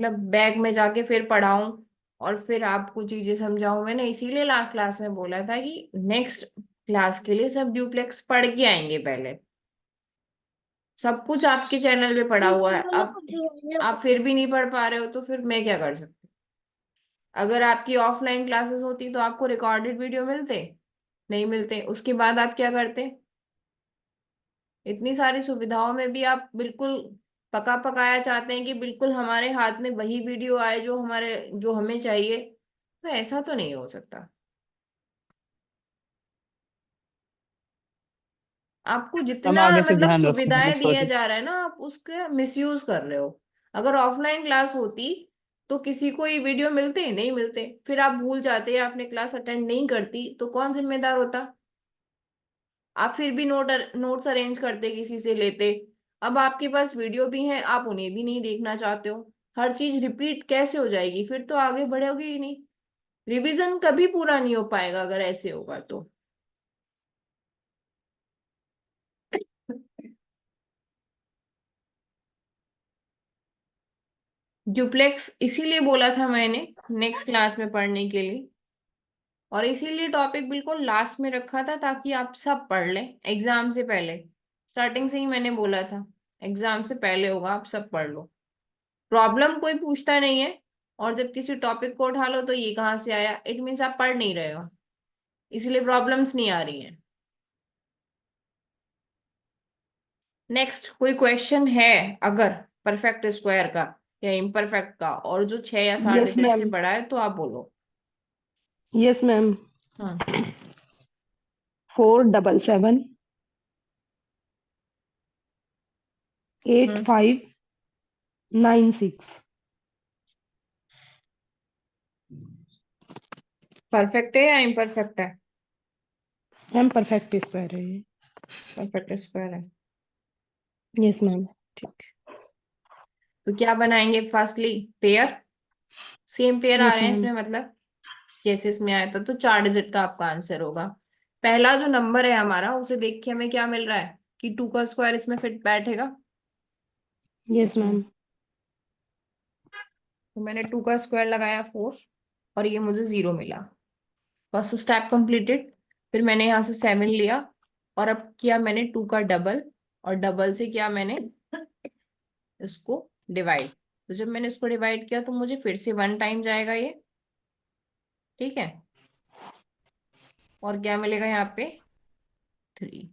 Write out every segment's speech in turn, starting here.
मतलब बैग में जाके फिर पढ़ाऊं और फिर आपको चीजें समझाऊं। मैंने इसीलिए लास्ट क्लास में बोला था कि नेक्स्ट क्लास के लिए सब ड्यूप्लेक्स पढ़ के आएंगे पहले। सब कुछ आपके चैनल पे पड़ा हुआ है, अब आप फिर भी नहीं पढ़ पा रहे हो तो फिर मैं क्या कर सकती। अगर आपकी ऑफलाइन क्लासेस होती तो आपको रिकॉर्डेड वीडियो मिलते, नहीं मिलते। उसके बाद आप क्या करते। इतनी सारी सुविधाओं में भी आप बिल्कुल पका पकाया चाहते हैं कि बिल्कुल हमारे हाथ में वही वीडियो आए जो हमें चाहिए। तो ऐसा तो नहीं हो सकता। आपको हम जितना आगे से मतलब ध्यान रखूंगा सुविधाएं बस दिया छोटी। जा रहा है ना, आप उसका मिसयूज कर रहे हो। अगर ऑफलाइन क्लास होती तो किसी को ये वीडियो मिलते नहीं मिलते, फिर आप भूल जाते, आपने क्लास अटेंड नहीं करती तो कौन जिम्मेदार होता। आप फिर भी नोट्स अरेंज करते, किसी से लेते। अब आपके पास वीडियो भी है, आप उन्हें भी नहीं देखना चाहते हो। हर चीज रिपीट कैसे हो जाएगी, फिर तो आगे बढ़ोगे ही नहीं। रिवीजन कभी पूरा नहीं हो पाएगा अगर ऐसे होगा तो। ड्यूप्लेक्स इसीलिए बोला था मैंने नेक्स्ट क्लास में पढ़ने के लिए, और इसीलिए टॉपिक बिल्कुल लास्ट में रखा था ताकि आप सब पढ़ लें एग्जाम से पहले। स्टार्टिंग से ही मैंने बोला था एग्जाम से पहले होगा, आप सब पढ़ लो। प्रॉब्लम कोई पूछता नहीं है, और जब किसी टॉपिक को उठा लो तो ये कहाँ से आया, इट मीन्स आप पढ़ नहीं रहे हो, इसलिए प्रॉब्लम्स नहीं आ रही हैं। नेक्स्ट कोई क्वेश्चन है अगर परफेक्ट स्क्वायर का या इम्परफेक्ट का, और जो 6 या 7 यस डिजिट से मैम। बड़ा है तो आप बोलो। Yes ma'am. हाँ। 477 एट हम्म। फाइव 96। परफेक्ट है या इम्परफेक्ट है। मैम परफेक्ट स्क्वायर है ये। परफेक्ट स्क्वायर है। Yes ma'am. ठीक। तो क्या बनाएंगे, फर्स्टली पेयर। सेम पेयर आ यस रहे हैं मैम। इसमें, मतलब जैसे इसमें आया था तो 4 डिजिट का आपका आंसर होगा। पहला जो नंबर है हमारा उसे देख के हमें क्या मिल रहा है कि 2 का स्क्वायर इसमें फिट बैठेगा। Yes ma'am. तो मैंने 2 का स्क्वायर लगाया 4, और ये मुझे 0 मिला। First step completed. फिर मैंने यहाँ से 7 लिया, और अब किया मैंने 2 का डबल, और डबल से किया मैंने इसको डिवाइड। तो जब मैंने इसको डिवाइड किया तो मुझे फिर से 1 टाइम जाएगा ये। ठीक है। और क्या मिलेगा यहाँ पे 3,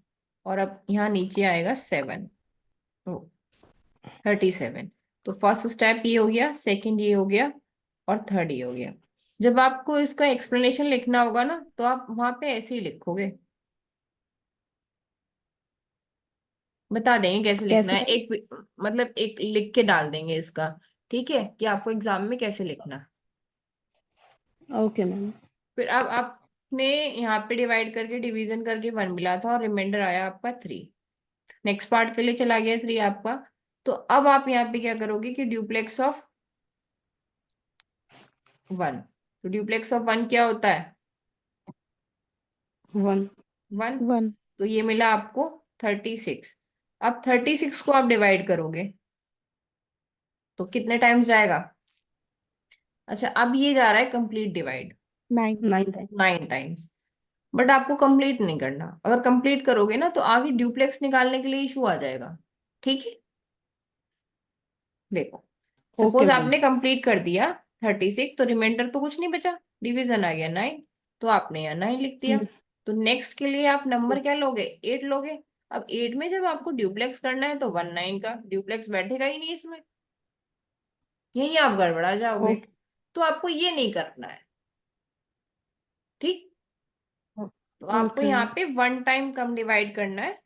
और अब यहाँ नीचे आएगा 7, तो 37। तो फर्स्ट स्टेप ये हो गया, सेकंड ये हो गया, और थर्ड ये हो गया। जब आपको इसका एक्सप्लेनेशन लिखना होगा ना तो आप वहां पे ऐसे ही लिखोगे, बता देंगे कैसे लिखना कैसे है। मैम? मतलब एक लिख के डाल देंगे इसका। ठीक है, कि आपको एग्जाम में कैसे लिखना है। Okay ma'am. फिर अब आपने यहाँ पे डिवाइड करके डिवीजन करके 1 मिला था, और रिमाइंडर आया आपका 3। नेक्स्ट पार्ट के लिए चला गया 3 आपका। तो अब आप यहाँ पे क्या करोगे कि ड्यूप्लेक्स ऑफ 1। तो ड्यूप्लेक्स ऑफ 1 क्या होता है, 1। 1। 1। तो ये मिला आपको 36। अब 36 को आप डिवाइड करोगे तो कितने टाइम्स जाएगा। अच्छा, अब ये जा रहा है complete divide, 9। 9 time. 9 times. But आपको कंप्लीट नहीं करना, अगर कंप्लीट करोगे ना तो आगे ड्यूप्लेक्स निकालने के लिए इशू आ जाएगा। ठीक है। देखो, ओके सपोज मैम। आपने कंप्लीट कर दिया 36, तो रिमाइंडर तो कुछ नहीं बचा, डिवीजन आ गया 9, तो आपने यहाँ 9 लिख दिया। यस। तो नेक्स्ट के लिए आप नंबर यस। क्या लोगे, 8 लोगे। अब 8 में जब आपको ड्यूप्लेक्स करना है तो 19 का ड्यूप्लेक्स बैठेगा ही नहीं इसमें, यही आप गड़बड़ा जाओगे। ओके। तो आपको ये नहीं करना है। ठीक। तो आपको ओके यहाँ मैम। पे 1 टाइम कम डिवाइड करना है।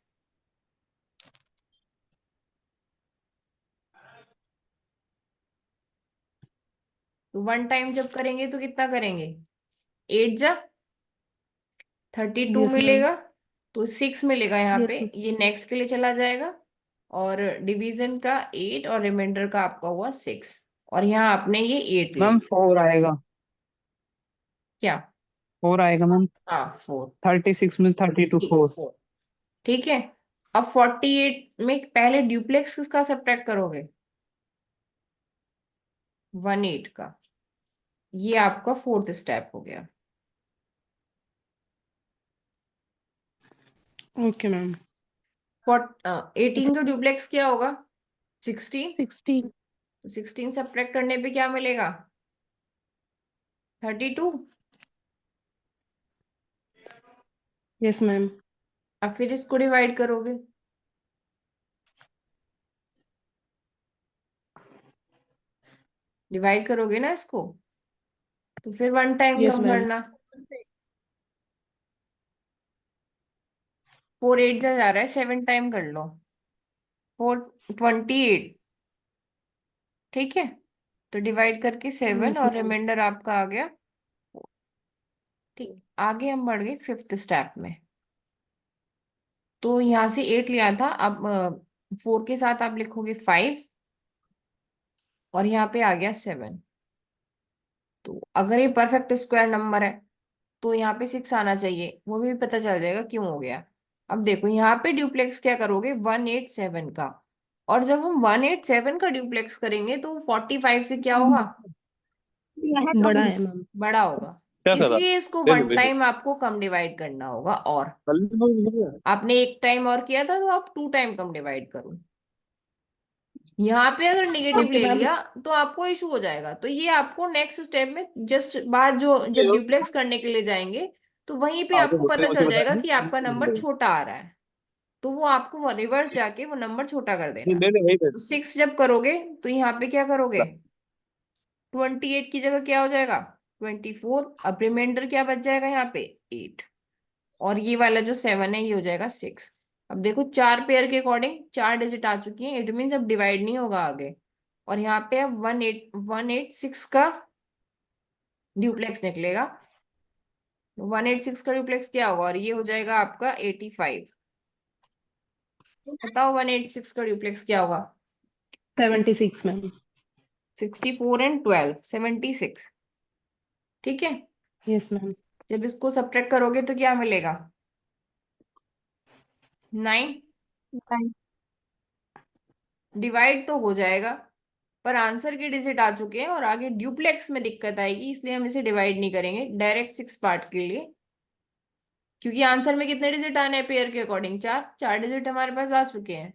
तो 1 टाइम जब करेंगे तो कितना करेंगे, 8 जा 32 यस मैम। मिलेगा। तो 6 मिलेगा यहाँ पे, यस। ये नेक्स्ट के लिए चला जाएगा। और डिवीजन का 8 और रिमाइंडर का आपका हुआ 6, और यहाँ आपने ये 8 ले मैम लिया। 4 आएगा। क्या। 4 आएगा मैम। हाँ 4। 36 में 32 4। 4। ठीक है। अब 48 में पहले ड्यूप्लेक्स किसका सब्ट्रैक्ट करोगे, 18 का। ये आपका फोर्थ स्टेप हो गया। Okay ma'am. 18 का ड्यूप्लेक्स क्या होगा? 16। 16। तो 16 सब्ट्रैक्ट करने पे क्या मिलेगा? 32। Yes ma'am. अब फिर इसको डिवाइड करोगे, डिवाइड करोगे ना इसको, तो फिर one time yes come ma'am. करना। 4 8 जा रहा है, 7 टाइम कर लो। 428। ठीक है, तो डिवाइड करके 7 यस और मैम। रिमाइंडर आपका आ गया। ठीक, आगे हम बढ़ गए फिफ्थ स्टेप में। तो यहाँ से 8 लिया था, अब 4 के साथ आप लिखोगे 5, और यहाँ पे आ गया 7। तो अगर ये परफेक्ट स्क्वायर नंबर है तो यहाँ पे 6 आना चाहिए, वो भी पता चल जाएगा क्यों हो गया। अब देखो यहाँ पे ड्यूप्लेक्स क्या करोगे, 187 का। और जब हम 187 का ड्यूप्लेक्स करेंगे तो 45 से क्या होगा? बड़ा है मैम। बड़ा होगा। क्या कर रहा इसलिए इसको देख वन देख टाइम आपको कम डिवाइड करना होगा। और कल आपने एक टाइम और किया था तो आप 2 टाइम कम डिवाइड करो। यहाँ पे अगर निगेटिव ओके ले मैम। लिया तो आपको इशू हो जाएगा। तो ये आपको नेक्स्ट स्टेप में जस्ट बाद जो जब ड्यूप्लेक्स करने के लिए जाएंगे तो वहीं पे आगे आपको मुझे पता उसे चल जाएगा बताया कि आपका नंबर छोटा आ रहा है। तो वो आपको रिवर्स जाके वो नंबर छोटा कर नहीं देना। दे दे वही दे तो 6 जब करोगे तो यहाँ पे क्या करोगे, 28 की जगह क्या हो जाएगा, 24। अब रिमाइंडर क्या बच जाएगा यहाँ पे, 8। और ये वाला जो 7 है ये हो जाएगा 6। अब देखो चार पेयर के अकॉर्डिंग 4 डिजिट आ चुकी है, इट मीन्स अब डिवाइड नहीं होगा आगे। और यहाँ पे अब 186 का ड्यूप्लेक्स निकलेगा। 186 का ड्यूप्लेक्स क्या होगा, और ये हो जाएगा आपका 85। बताओ 186 का ड्यूप्लेक्स क्या होगा? 76 मैम। 64 एंड 12, 76। ठीक है, यस मैम। जब इसको सब्ट्रैक्ट करोगे तो क्या मिलेगा, 9। डिवाइड तो हो जाएगा, पर आंसर के डिजिट आ चुके हैं और आगे ड्यूप्लेक्स में दिक्कत आएगी, इसलिए हम इसे डिवाइड नहीं करेंगे डायरेक्ट 6 पार्ट के लिए। क्योंकि आंसर में कितने डिजिट आने हैं पेयर के अकॉर्डिंग, 4 4 डिजिट हमारे पास आ चुके हैं।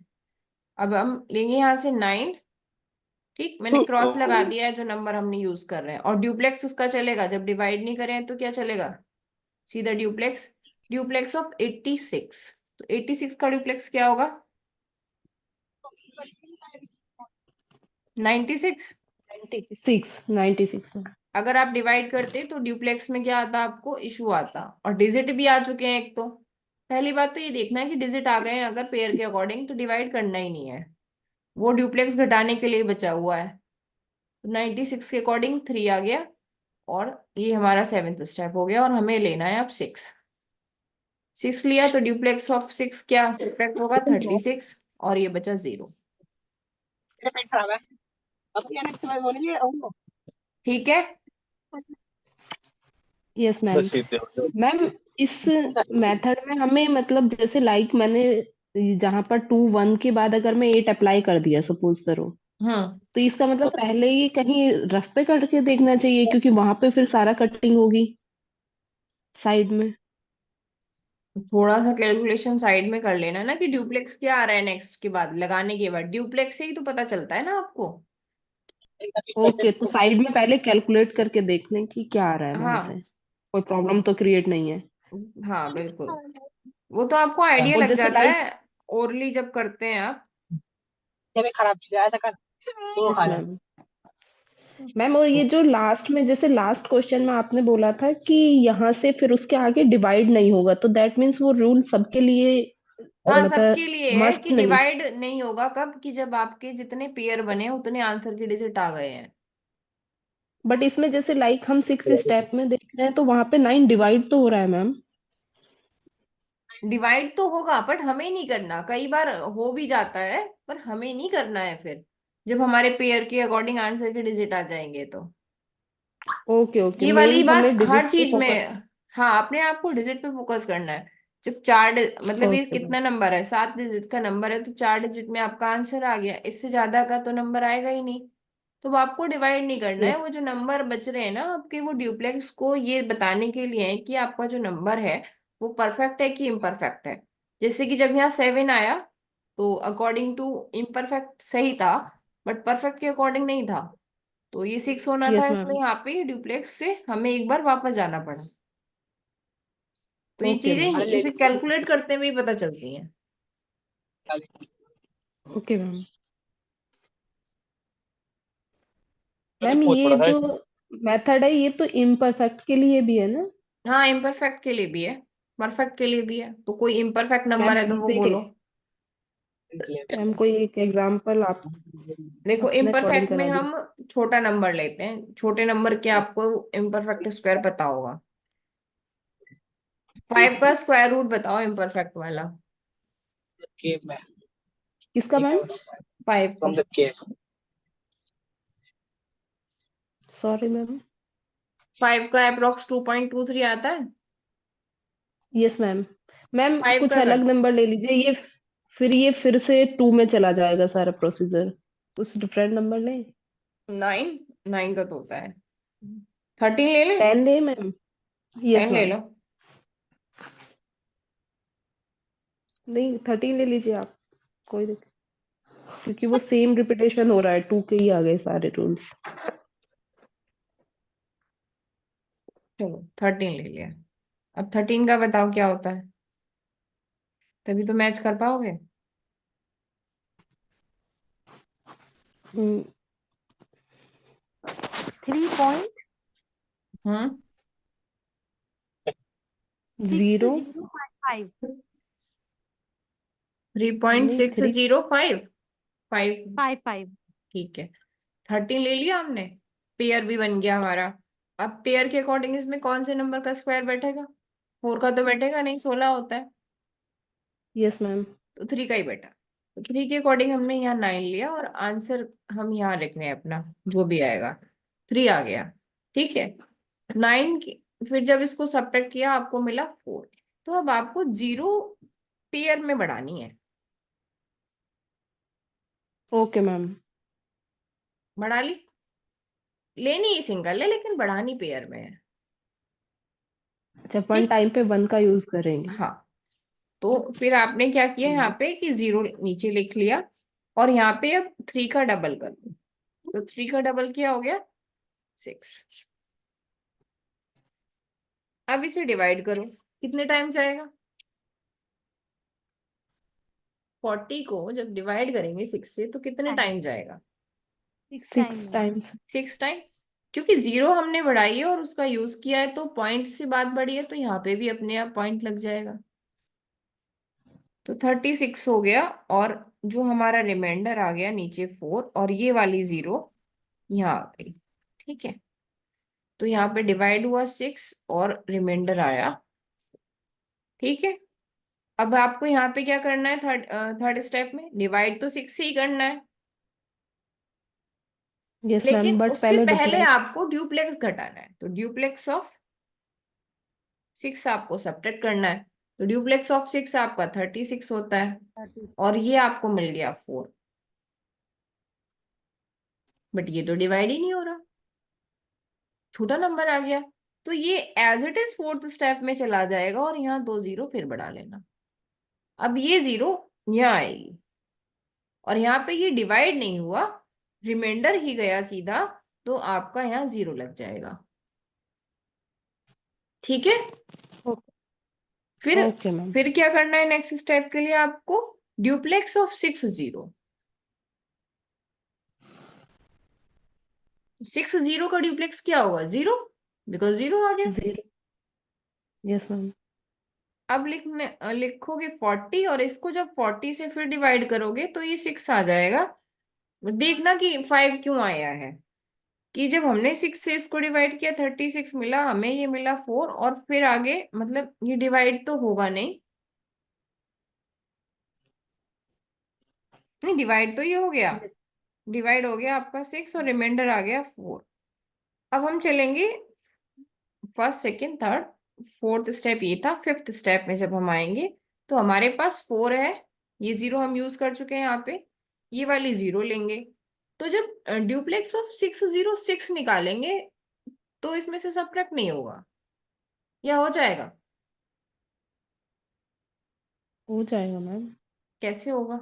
अब हम लेंगे यहाँ से 9। ठीक, मैंने क्रॉस लगा दिया है जो नंबर हमने यूज कर रहे हैं। और ड्यूप्लेक्स उसका चलेगा जब डिवाइड नहीं करें तो क्या चलेगा, सीधा ड्यूप्लेक्स। ड्यूप्लेक्स ऑफ 86, तो 86 का ड्यूप्लेक्स क्या होगा, 96। 96 मैम। अगर आप डिवाइड करते तो ड्यूप्लेक्स में क्या आता, आपको इशू आता। और डिजिट भी आ चुके हैं एक तो। पहली बात तो ये देखना है कि डिजिट आ गए हैं अगर पेयर के अकॉर्डिंग तो डिवाइड करना ही नहीं है, वो ड्यूप्लेक्स घटाने के लिए बचा हुआ है। तो 96 के अकॉर्डिंग 3 आ गया। और ये हमारा सेवेंथ स्टेप हो गया और हमें लेना है अब 6। 6 लिया तो ड्यूप्लेक्स ऑफ 6 क्या सब्ट्रैक्ट होगा, 36। और ये बचा 0। ठीक है। Yes ma'am. बस ठीक है मैम इस मेथड में हमें मतलब जैसे लाइक मैंने जहां पर 2 1 के बाद अगर मैं 8 अप्लाई कर दिया सपोज करो, हम्म, तो इसका मतलब पहले ही कहीं रफ पे करके देखना चाहिए क्योंकि वहां पे फिर सारा कटिंग होगी साइड में। थोड़ा सा कैलकुलेशन साइड में कर लेना ना कि ड्यूप्लेक्स क्या आ रहा है नेक्स्ट के बाद, लगाने के बाद ड्यूप्लेक्स से ही तो पता चलता है ना आपको। ओके, तो साइड में पहले कैलकुलेट करके देख लें कि क्या आ रहा है वहां से, हाँ, कोई प्रॉब्लम तो क्रिएट नहीं है। हाँ बिल्कुल, वो तो आपको आइडिया और लग जैसे जाता लाइक है ओरली जब करते हैं आप। Yes ma'am. मैम और ये जो लास्ट में जैसे लास्ट क्वेश्चन में आपने बोला था कि यहाँ से फिर उसके आगे डिवाइड नहीं होगा, तो दैट मीन्स वो रूल सबके लिए हाँ, सबके मतलब लिए है कि मस्त नहीं। डिवाइड नहीं होगा कब, कि जब आपके जितने पेयर बने उतने आंसर के डिजिट आ गए हैं। बट इसमें जैसे लाइक हम 6 स्टेप में देख रहे हैं तो वहां पे 9 डिवाइड तो हो रहा है मैम। डिवाइड तो होगा बट हमें नहीं करना, कई बार हो भी जाता है पर हमें नहीं करना है फिर, जब हमारे पेयर के अकॉर्डिंग आंसर के डिजिट आ जाएंगे तो। ओके ओके, ये वाली मेन बात हमें डिजिट हर पे चीज फोकस। में। हाँ, अपने आप को डिजिट पे फोकस करना है। जब चार मतलब ये ओके मैम। कितना नंबर है, 7 डिजिट का नंबर है, तो 4 डिजिट में आपका आंसर आ गया, इससे ज्यादा का तो नंबर आएगा ही नहीं। तो वो आपको डिवाइड नहीं करना है, यस। वो जो नंबर बच रहे हैं ना आपके, वो ड्यूप्लेक्स को ये बताने के लिए है कि आपका जो नंबर है वो परफेक्ट है कि इम्परफेक्ट है। जैसे कि जब यहाँ 7 आया तो अकॉर्डिंग टू इम्परफेक्ट सही था, बट परफेक्ट के अकॉर्डिंग नहीं था। तो ये 6 होना था, यस इसलिए मैम। यहाँ पे ड्यूप्लेक्स से हमें एक बार वापस जाना पड़ा। तो ये ओके चीजें मैम। इसे कैलकुलेट करते हुए ही पता चलती हैं। Okay ma'am. मैम ये जो मेथड है ये तो इम्परफेक्ट के लिए भी है ना? हाँ, इम्परफेक्ट के लिए भी है, परफेक्ट के लिए भी है। तो कोई इम्परफेक्ट मैम नंबर है तो वो प्लीज एक, बोलो। मैम कोई एक एग्जांपल आप देखो, अपने अकॉर्डिंग इम्परफेक्ट में करा हम दीजिए। छोटा नंबर लेते हैं। छोटे नंबर के आपको इम्परफेक्ट स्क्वायर पता होगा। 5 का स्क्वायर रूट बताओ इम्परफेक्ट वाला। किसका मैम? 5 का। Sorry ma'am. 5 का अप्रोक्स 2.23 आता है। Yes ma'am. मैम 5 कुछ का अलग कर नंबर ले लीजिए, ये फिर से 2 में चला जाएगा सारा प्रोसीजर। कुछ डिफरेंट नंबर लें। 9। 9 का तो होता है। 13 ले लें। 10 ले मैम। यस 10 ले मैम। लो। नहीं 13 ले लीजिए आप, कोई दिक्कत, क्योंकि वो सेम रिपीटेशन हो रहा है, 2 के ही आ गए सारे रूल्स। चलो 13 ले लिया। अब 13 का बताओ क्या होता है, तभी तो मैच कर पाओगे। 3.6 हम्म। 0। 0.5। नहीं 3। 3.605। 5। 5 5। ठीक है, 13 ले लिया हमने। पेयर भी बन गया हमारा। अब पेयर के अकॉर्डिंग इसमें कौन से नंबर का स्क्वायर बैठेगा? 4 का तो बैठेगा नहीं, 16 होता है। Yes ma'am. तो 3 का ही बैठा। तो 3 के अकॉर्डिंग हमने यहाँ 9 लिया, और आंसर हम यहाँ लिख रहे हैं अपना, जो भी आएगा। 3 आ गया। ठीक है। 9 की, फिर जब इसको सब्ट्रैक्ट किया आपको मिला 4। तो अब आपको 0 पेयर में बढ़ानी है। Okay ma'am. बढ़ा ली। लेनी ही सिंगल है लेकिन बढ़ानी पेयर में है। अच्छा, वन ठीक। टाइम पे 1 का यूज करेंगे। हाँ, तो फिर आपने क्या किया यहाँ पे कि 0 नीचे लिख लिया, और यहाँ पे अब 3 का डबल कर दो। तो 3 का डबल क्या हो गया? 6। अब इसे डिवाइड करो, कितने टाइम जाएगा? 40 को जब डिवाइड करेंगे 6 से तो कितने टाइम, टाइम जाएगा? 6 टाइम 6 में। टाइम्स। 6 टाइम। क्योंकि 0 हमने बढ़ाई है और उसका यूज किया है, तो पॉइंट से बात बढ़ी है, तो यहाँ पे भी अपने आप पॉइंट लग जाएगा। तो 36 हो गया। और जो हमारा रिमाइंडर आ गया नीचे 4, और ये वाली 0 यहाँ आ गई। ठीक है। तो यहाँ पे डिवाइड हुआ 6 और रिमाइंडर आया। ठीक है। अब आपको यहाँ पे क्या करना है? थर्ड थर्ड स्टेप में डिवाइड तो 6 से ही करना है, यस लेकिन मैम, बट उसके पहले पहले डिफरेंस। आपको ड्यूप्लेक्स घटाना है। तो ड्यूप्लेक्स ऑफ 6 आपको सब्ट्रैक्ट करना है। तो ड्यूप्लेक्स ऑफ 6 आपका 36 होता है, 30। और ये आपको मिल गया 4। बट ये तो डिवाइड ही नहीं हो रहा, छोटा नंबर आ गया। तो ये as it is fourth step में चला जाएगा, और यहाँ 2 0 फिर बढ़ा लेना। अब ये 0 यहाँ आएगी, और यहाँ पे ये डिवाइड नहीं हुआ, रिमाइंडर ही गया सीधा, तो आपका यहाँ 0 लग जाएगा। ठीक है। फिर ओके मैम। फिर क्या करना है नेक्स्ट स्टेप के लिए आपको? Duplex of 6 0। 6 0 का ड्यूप्लेक्स क्या होगा? 0, बिकॉज 0 आ गया। 0। Yes ma'am. अब लिखोगे 40, और इसको जब 40 से फिर डिवाइड करोगे तो ये 6 आ जाएगा। देखना कि 5 क्यों आया है, कि जब हमने 6 से इसको डिवाइड किया 36 मिला हमें, ये मिला 4, और फिर आगे मतलब ये डिवाइड तो होगा नहीं। नहीं, डिवाइड तो ये हो गया। डिवाइड हो गया आपका 6, और रिमाइंडर आ गया 4। अब हम चलेंगे first second third, fourth step ये था। फिफ्थ स्टेप में जब हम आएंगे तो हमारे पास 4 है, ये 0 हम यूज कर चुके हैं यहाँ पे, ये वाली 0 लेंगे, तो जब ड्यूप्लेक्स ऑफ 606 निकालेंगे तो इसमें से सबट्रैक्ट नहीं होगा, या हो जाएगा? हो जाएगा मैम। कैसे होगा?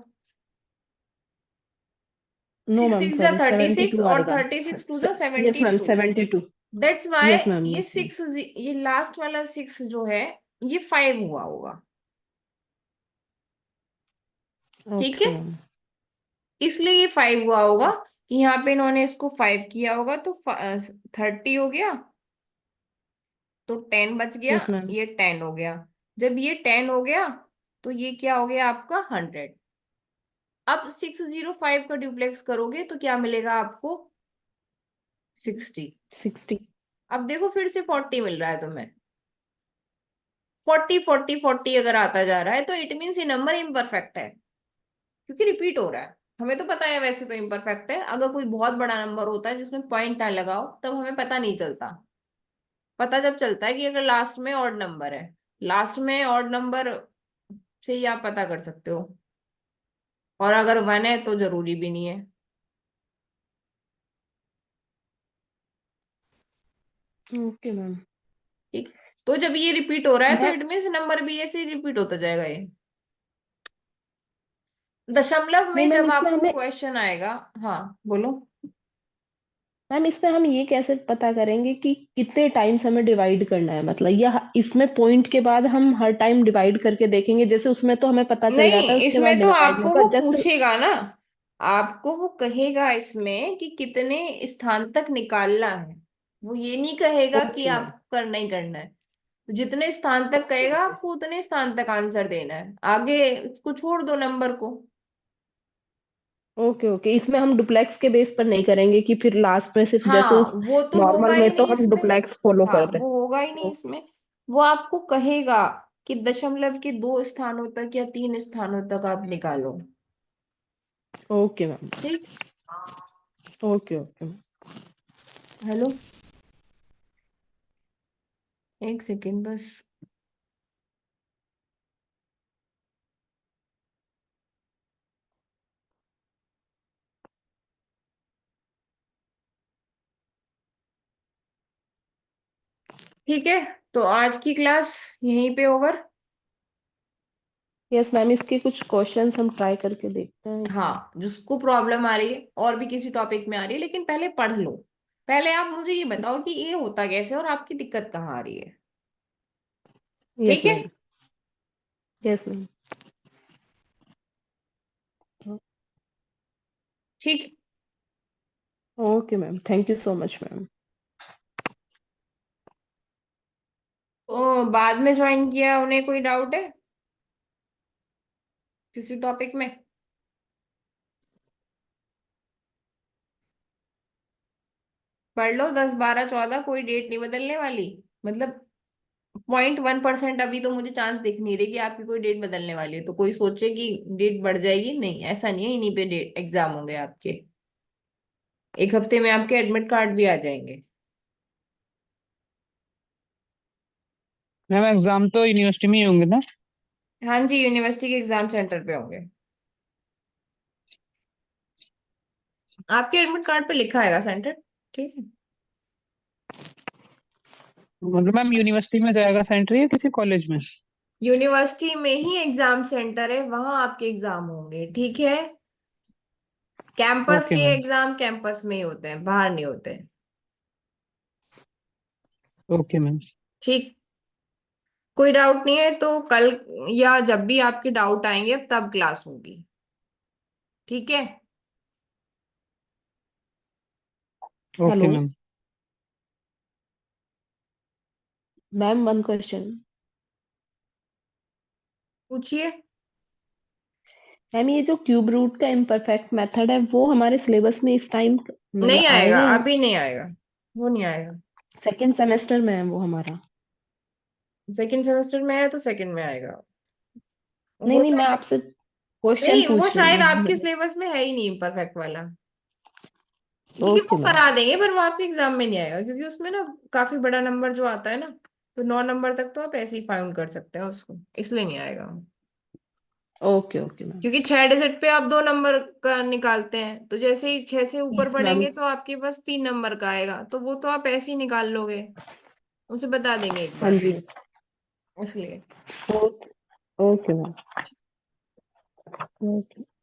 नो सिक्स मैम, सिक्स जा सॉरी, 36 72 और आएगा। 36 2 जा yes ma'am, 72। 72। That's why yes ma'am, ये यस मैम। सिक्स, ये लास्ट वाला 6 जो है ये 5 हुआ होगा। ठीक है, ओके मैम। इसलिए ये 5 हुआ होगा कि यहाँ पे इन्होंने इसको 5 किया होगा, तो 30 हो गया, तो 10 बच गया, यस मैम। ये 10 हो गया। जब ये 10 हो गया तो ये क्या हो गया आपका 100। अब 605 का ड्यूप्लेक्स करोगे तो क्या मिलेगा आपको? 60। 60। अब देखो फिर से 40 मिल रहा है तुम्हें। 40 40 40 अगर आता जा रहा है तो इट मीन्स ये नंबर इम्परफेक्ट है, क्योंकि रिपीट हो रहा है। हमें तो पता है वैसे तो इम्परफेक्ट है, अगर कोई बहुत बड़ा नंबर होता है जिसमें पॉइंट ना लगाओ तब हमें पता नहीं चलता। पता जब चलता है कि अगर लास्ट में ऑड नंबर है, लास्ट में ऑड नंबर से ही आप पता कर सकते हो, और अगर 1 है तो जरूरी भी नहीं है। Okay ma'am. ठीक, तो जब ये रिपीट हो रहा है तो मैम इट मीन्स नंबर भी ऐसे रिपीट होता जाएगा। ये दशमलव नहीं में मैम, जब इसमें आपको हमें क्वेश्चन आएगा। हाँ बोलो। मैम इसमें हम ये कैसे पता करेंगे कि कितने टाइम्स हमें डिवाइड करना है, मतलब या इसमें पॉइंट के बाद हम हर टाइम डिवाइड करके देखेंगे? जैसे उसमें तो हमें पता चल जाता नहीं, है उसके बाद इसमें तो डिवाइड नहीं आपको होगा, वो जस्ट। पूछेगा ना, आपको वो कहेगा इसमें कि कितने स्थान तक निकालना है। वो ये नहीं कहेगा कि ओके मैम। आपको करना ही करना है। तो जितने स्थान तक ओके कहेगा ओके। आपको उतने स्थान तक आंसर देना है, आगे उसको छोड़ दो नंबर को। ओके ओके, इसमें हम डुप्लेक्स के बेस पर नहीं करेंगे कि फिर लास्ट में सिर्फ जैसे हाँ उस वो तो होगा नॉर्मल ही में तो नहीं हम इसमें। डुप्लेक्स फॉलो हाँ करते वो होगा ही नहीं हैं। इसमें। वो आपको कहेगा कि दशमलव के 2 स्थानों तक या 3 स्थानों तक आप निकालो। Okay ma'am. ठीक। Okay okay. हेलो, एक सेकेंड बस। ठीक है, तो आज की क्लास यहीं पे ओवर। यस मैम, इसके कुछ क्वेश्चंस हम ट्राई करके देखते हैं एक बार। हाँ, जिसको प्रॉब्लम आ रही है और भी किसी टॉपिक में आ रही है, लेकिन पहले पढ़ लो। पहले आप मुझे ये बताओ कि ये होता कैसे और आपकी दिक्कत कहाँ आ रही है। यस ठीक है। मैम। Yes ma'am. ठीक। Okay ma'am, thank you so much ma'am. तो बाद में ज्वाइन किया उन्हें कोई डाउट है किसी टॉपिक में? पढ़ लो, 10 12 14, कोई डेट नहीं बदलने वाली। मतलब 0.1% अभी तो मुझे चांस दिख नहीं रही कि आपकी कोई डेट बदलने वाली है, तो कोई सोचे कि डेट बढ़ जाएगी, नहीं ऐसा नहीं है। इन्हीं पे डेट एग्जाम होंगे आपके, एक हफ्ते में आपके एडमिट कार्ड भी आ जाएंगे। मैम एग्जाम तो यूनिवर्सिटी में ही होंगे ना? हाँ जी, यूनिवर्सिटी के एग्जाम सेंटर पे होंगे। आपके एडमिट कार्ड पे लिखा आएगा सेंटर। ठीक है। मतलब मैम यूनिवर्सिटी में जाएगा सेंटर या किसी कॉलेज में? यूनिवर्सिटी में ही एग्जाम सेंटर है, वहां आपके एग्जाम होंगे। ठीक है। कैंपस ओके के मैम। एग्जाम कैंपस में ही होते हैं, बाहर नहीं होते। Okay ma'am. ठीक। कोई डाउट नहीं है तो कल या जब भी आपके डाउट आएंगे तब क्लास होगी। ठीक है। Okay hello ma'am. Ma'am, one question. पूछिए। मैम ये जो क्यूब रूट का इम्परफेक्ट मेथड है वो हमारे सिलेबस में इस टाइम मतलब नहीं आएगा, आएगा या अभी नहीं आएगा। वो नहीं आएगा। सेकेंड सेमेस्टर में है वो हमारा? सेकंड सेमेस्टर में है तो सेकंड में आएगा। नहीं वो नहीं, मैं तो आपसे क्वेश्चन नहीं, वो पूछ रही शायद हूँ आपके मतलब। सिलेबस में है ही नहीं परफेक्ट वाला। लेकिन वो ओके मैम। करा देंगे, पर वो आपके एग्जाम में नहीं आएगा, क्योंकि उसमें ना काफी बड़ा नंबर जो आता है ना, तो 9 नंबर तक तो आप ऐसे ही फाउंड कर सकते हैं उसको, इसलिए नहीं आएगा। Okay okay ma'am. क्योंकि 6 डिजिट पे आप 2 नंबर का निकालते हैं, तो जैसे ही 6 से ऊपर यस मैम। पढ़ेंगे तो आपके पास 3 नंबर का आएगा, तो वो तो आप ऐसे ही निकाल लोगे, उसे बता देंगे एक हाँ बार जी। में, इसलिए। Okay okay ma'am. ओके।